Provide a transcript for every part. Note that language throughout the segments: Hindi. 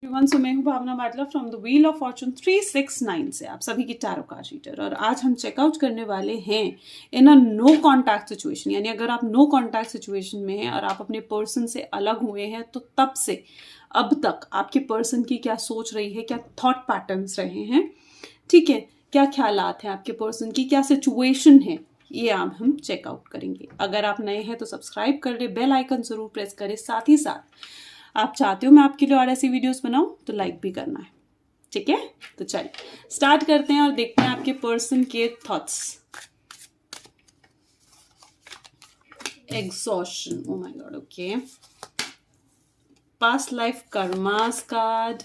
एवरीवन, सो मैं हूँ Bhavna Matla from the wheel of fortune 369 से आप सभी की टैरो कार्ड रीडर। और आज हम चेकआउट करने वाले हैं इन अ नो कॉन्टैक्ट सिचुएशन, यानी अगर आप नो कॉन्टैक्ट सिचुएशन में हैं और आप अपने पर्सन से अलग हुए हैं तो तब से अब तक आपके पर्सन की क्या सोच रही है, क्या थॉट पैटर्न्स रहे हैं, ठीक है, क्या ख्यालात हैं आपके पर्सन की, क्या सिचुएशन है, ये आप हम चेकआउट करेंगे। अगर आप नए हैं तो सब्सक्राइब कर ले, बेल आइकन जरूर प्रेस करें, साथ ही साथ आप चाहते हो मैं आपके लिए और ऐसी वीडियोस बनाऊं तो लाइक भी करना है, ठीक है। तो चलिए स्टार्ट करते हैं और देखते हैं आपके पर्सन के thoughts. Exhaustion, oh my God, okay. Past life karmas card,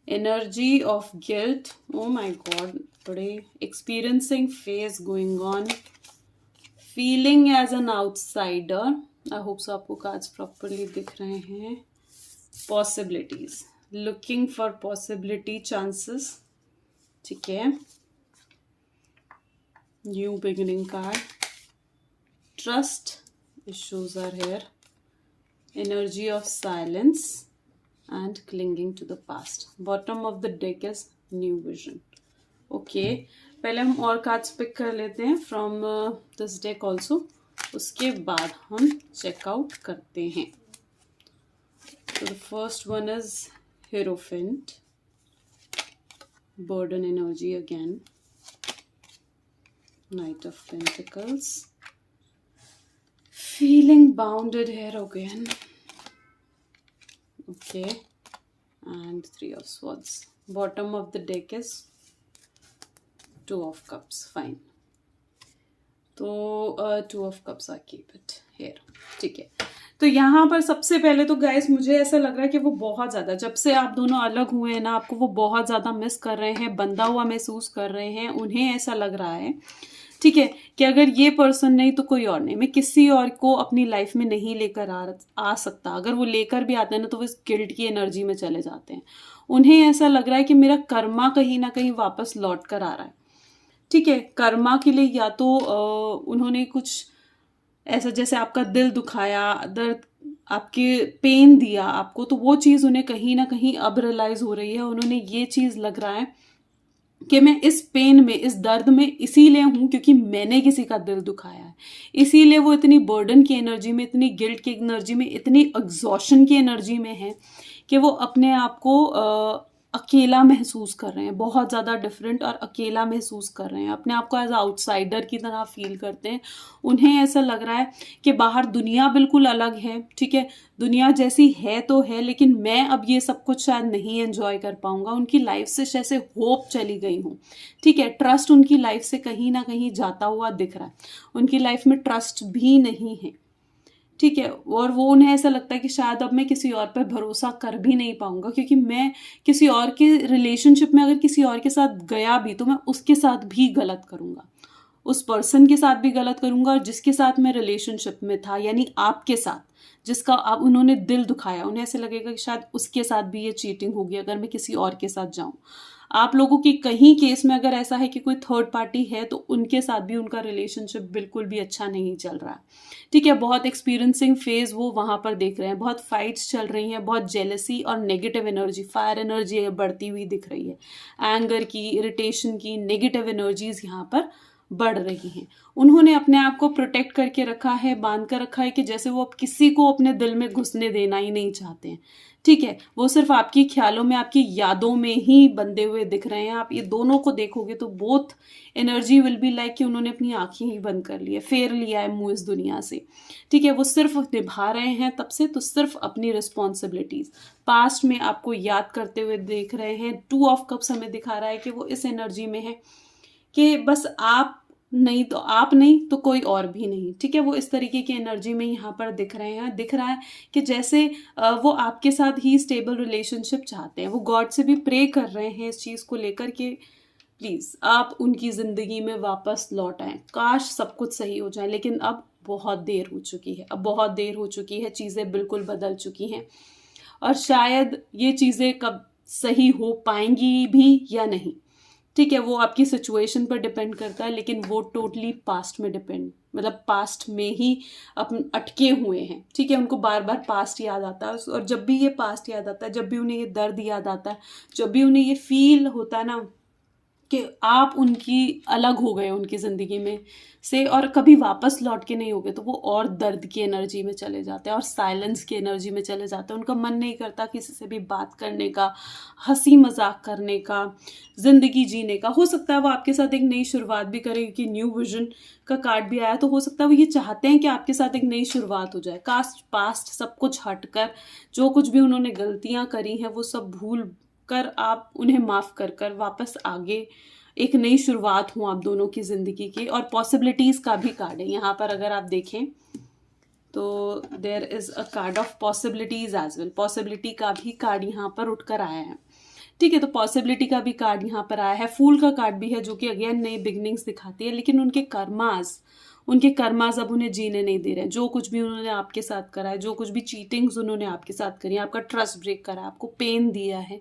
energy of guilt, oh my God, today experiencing phase going on, feeling as an outsider. I hope so आपको कार्ड्स प्रॉपरली दिख रहे हैं। Possibilities, looking for possibility chances, ठीक है। New beginning card, trust issues are here, energy of silence and clinging to the past. Bottom of the deck is new vision. Okay, पहले हम और कार्ड्स पिक कर लेते हैं फ्रॉम दिस डेक ऑल्सो, उसके बाद हम चेकआउट करते हैं। So the first one is Hierophant, burden energy again, Knight of Pentacles, feeling bounded here again, okay, and Three of Swords. Bottom of the deck is Two of Cups, fine. तो Two of Cups, I keep it here, ठीक है। तो यहाँ पर सबसे पहले तो गाइस मुझे ऐसा लग रहा है कि वो बहुत ज़्यादा, जब से आप दोनों अलग हुए हैं ना, आपको वो बहुत ज़्यादा मिस कर रहे हैं, बंधा हुआ महसूस कर रहे हैं। उन्हें ऐसा लग रहा है, ठीक है, कि अगर ये पर्सन नहीं तो कोई और नहीं, मैं किसी और को अपनी लाइफ में नहीं लेकर आ सकता। अगर वो लेकर भी आते हैं ना तो वो इस गिल्ट की एनर्जी में चले जाते हैं। उन्हें ऐसा लग रहा है कि मेरा कर्मा कहीं ना कहीं वापस लौट कर आ रहा है, ठीक है। कर्मा के लिए या तो उन्होंने कुछ ऐसा, जैसे आपका दिल दुखाया, दर्द, आपके पेन दिया आपको, तो वो चीज़ उन्हें कहीं ना कहीं अब रियलाइज हो रही है। उन्होंने ये चीज़ लग रहा है कि मैं इस पेन में, इस दर्द में इसीलिए हूँ क्योंकि मैंने किसी का दिल दुखाया है। इसीलिए वो इतनी बर्डन की एनर्जी में, इतनी गिल्ट की एनर्जी में, इतनी एग्जॉशन की एनर्जी में है कि वो अपने आप को अकेला महसूस कर रहे हैं, बहुत ज़्यादा डिफरेंट और अकेला महसूस कर रहे हैं, अपने आप को एज आउटसाइडर की तरह फील करते हैं। उन्हें ऐसा लग रहा है कि बाहर दुनिया बिल्कुल अलग है, ठीक है, दुनिया जैसी है तो है, लेकिन मैं अब ये सब कुछ शायद नहीं एंजॉय कर पाऊंगा। उनकी लाइफ से जैसे होप चली गई हूँ, ठीक है, ट्रस्ट उनकी लाइफ से कहीं ना कहीं जाता हुआ दिख रहा है। उनकी लाइफ में ट्रस्ट भी नहीं है, ठीक है। और वो उन्हें ऐसा लगता है कि शायद अब मैं किसी और पर भरोसा कर भी नहीं पाऊंगा, क्योंकि मैं किसी और के रिलेशनशिप में अगर किसी और के साथ गया भी तो मैं उसके साथ भी गलत करूंगा, उस पर्सन के साथ भी गलत करूंगा, और जिसके साथ मैं रिलेशनशिप में था, यानी आपके साथ, जिसका आप उन्होंने दिल दुखाया, उन्हें ऐसे लगेगा कि शायद उसके साथ भी ये चीटिंग होगी अगर मैं किसी और के साथ जाऊं। आप लोगों की कहीं केस में अगर ऐसा है कि कोई थर्ड पार्टी है तो उनके साथ भी उनका रिलेशनशिप बिल्कुल भी अच्छा नहीं चल रहा है, ठीक है। बहुत एक्सपीरियंसिंग फेज वो वहां पर देख रहे हैं, बहुत फाइट्स चल रही हैं, बहुत जेलसी और नेगेटिव एनर्जी, फायर एनर्जी बढ़ती हुई दिख रही है, एंगर की, इरिटेशन की, नेगेटिव एनर्जीज यहाँ पर बढ़ रही हैं। उन्होंने अपने आप को प्रोटेक्ट करके रखा है, बांध कर रखा है कि जैसे वो अब किसी को अपने दिल में घुसने देना ही नहीं चाहते हैं, ठीक है। वो सिर्फ आपकी ख्यालों में, आपकी यादों में ही बंधे हुए दिख रहे हैं। आप ये दोनों को देखोगे तो both energy will be like कि उन्होंने अपनी आंखें ही बंद कर ली है, फेर लिया है मुंह इस दुनिया से, ठीक है। वो सिर्फ निभा रहे हैं तब से, तो सिर्फ अपनी रिस्पॉन्सिबिलिटीज पास्ट में आपको याद करते हुए देख रहे हैं। टू ऑफ कप्स हमें दिखा रहा है कि वो इस एनर्जी में है कि बस आप नहीं तो कोई और भी नहीं, ठीक है। वो इस तरीके की एनर्जी में यहाँ पर दिख रहे हैं। दिख रहा है कि जैसे वो आपके साथ ही स्टेबल रिलेशनशिप चाहते हैं। वो गॉड से भी प्रे कर रहे हैं इस चीज़ को लेकर के प्लीज़ आप उनकी ज़िंदगी में वापस लौट आएँ। काश सब कुछ सही हो जाए, लेकिन अब बहुत देर हो चुकी है, अब बहुत देर हो चुकी है, चीज़ें बिल्कुल बदल चुकी हैं और शायद ये चीज़ें कब सही हो पाएंगी भी या नहीं, ठीक है, वो आपकी सिचुएशन पर डिपेंड करता है, लेकिन वो टोटली पास्ट में डिपेंड, मतलब पास्ट में ही अटके हुए हैं। ठीक है, उनको बार बार पास्ट याद आता है, और जब भी ये पास्ट याद आता है, जब भी उन्हें ये दर्द याद आता है, जब भी उन्हें ये फील होता है ना कि आप उनकी अलग हो गए उनकी ज़िंदगी में से और कभी वापस लौट के नहीं होगे, तो वो और दर्द की एनर्जी में चले जाते हैं और साइलेंस की एनर्जी में चले जाते हैं। उनका मन नहीं करता किसी से भी बात करने का, हंसी मजाक करने का, ज़िंदगी जीने का। हो सकता है वो आपके साथ एक नई शुरुआत भी करें, कि न्यू विजन का कार्ड भी आया, तो हो सकता है वो ये चाहते हैं कि आपके साथ एक नई शुरुआत हो जाए। कास्ट पास्ट सब कुछ हटकर, जो कुछ भी उन्होंने गलतियां करी हैं वो सब भूल कर आप उन्हें माफ़ कर कर वापस आगे एक नई शुरुआत हो आप दोनों की ज़िंदगी की। और पॉसिबिलिटीज़ का भी कार्ड है यहाँ पर, अगर आप देखें तो there is a card of possibilities as well. Possibility का भी कार्ड यहाँ पर उठकर आया है। ठीक है, तो पॉसिबिलिटी का भी कार्ड यहाँ पर आया है। फूल का कार्ड भी है, जो कि अगेन नई बिगनिंग्स दिखाती है, लेकिन उनके कर्मास अब उन्हें जीने नहीं दे रहे हैं। जो कुछ भी उन्होंने आपके साथ करा है, जो कुछ भी चीटिंग्स उन्होंने आपके साथ करी है, आपका ट्रस्ट ब्रेक करा है, आपको पेन दिया है,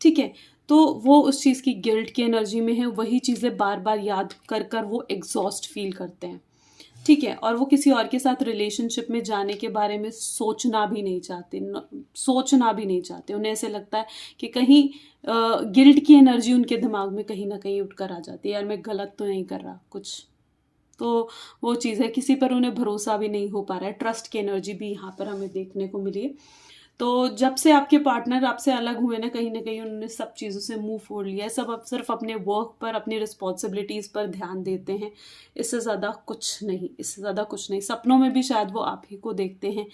ठीक है, तो वो उस चीज़ की गिल्ट की एनर्जी में है। वही चीज़ें बार बार याद कर कर वो एग्जॉस्ट फील करते हैं। ठीक है, और वो किसी और के साथ रिलेशनशिप में जाने के बारे में सोचना भी नहीं चाहते। उन्हें ऐसे लगता है कि कहीं गिल्ट की एनर्जी उनके दिमाग में कहीं ना कहीं उठकर आ जाती है, यार मैं गलत तो नहीं कर रहा कुछ। तो वो चीज़ है, किसी पर उन्हें भरोसा भी नहीं हो पा रहा है। ट्रस्ट की एनर्जी भी यहाँ पर हमें देखने को मिली है। तो जब से आपके पार्टनर आपसे अलग हुए ना कहीं उन्होंने सब चीज़ों से मुंह फोड़ लिया है। सब अब सिर्फ अपने वर्क पर, अपनी रिस्पॉन्सिबिलिटीज़ पर ध्यान देते हैं। इससे ज़्यादा कुछ नहीं। सपनों में भी शायद वो आप ही को देखते हैं।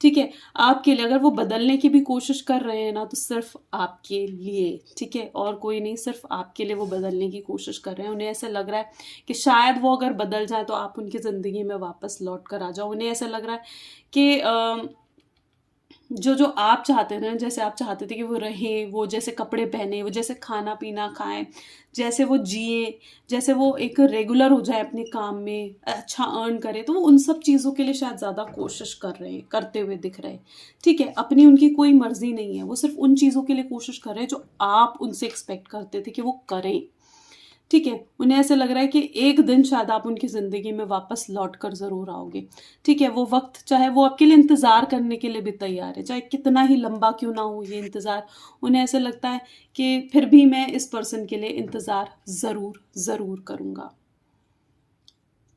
ठीक है, आपके लिए अगर वो बदलने की भी कोशिश कर रहे हैं ना, तो सिर्फ आपके लिए, ठीक है, और कोई नहीं, सिर्फ आपके लिए वो बदलने की कोशिश कर रहे हैं। उन्हें ऐसा लग रहा है कि शायद वो अगर बदल जाए तो आप उनकी ज़िंदगी में वापस लौट कर आ जाओ। उन्हें ऐसा लग रहा है कि जो आप चाहते थे, जैसे आप चाहते थे कि वो रहें, वो जैसे कपड़े पहने, वो जैसे खाना पीना खाएं, जैसे वो जिए, जैसे वो एक रेगुलर हो जाए अपने काम में, अच्छा अर्न करे, तो वो उन सब चीज़ों के लिए शायद ज़्यादा कोशिश कर रहे हैं, करते हुए दिख रहे हैं। ठीक है, अपनी उनकी कोई मर्जी नहीं है, वो सिर्फ उन चीज़ों के लिए कोशिश कर रहे हैं जो आप उनसे एक्सपेक्ट करते थे कि वो करें। ठीक है, उन्हें ऐसे लग रहा है कि एक दिन शायद आप उनकी ज़िंदगी में वापस लौट कर ज़रूर आओगे। ठीक है, वो वक्त चाहे वो आपके लिए इंतज़ार करने के लिए भी तैयार है, चाहे कितना ही लंबा क्यों ना हो ये इंतज़ार। उन्हें ऐसे लगता है कि फिर भी मैं इस पर्सन के लिए इंतज़ार ज़रूर करूँगा।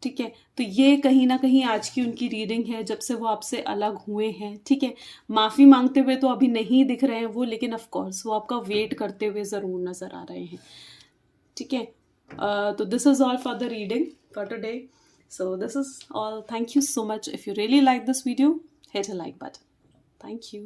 ठीक है, तो ये कहीं ना कहीं आज की उनकी रीडिंग है, जब से वो आपसे अलग हुए हैं। ठीक है, माफ़ी मांगते हुए तो अभी नहीं दिख रहे हैं वो, लेकिन ऑफ कोर्स वो आपका वेट करते हुए ज़रूर नज़र आ रहे हैं। ठीक है, so this is all for the reading for today. So this is all. Thank you so much. If you really like this video, hit a like button. Thank you.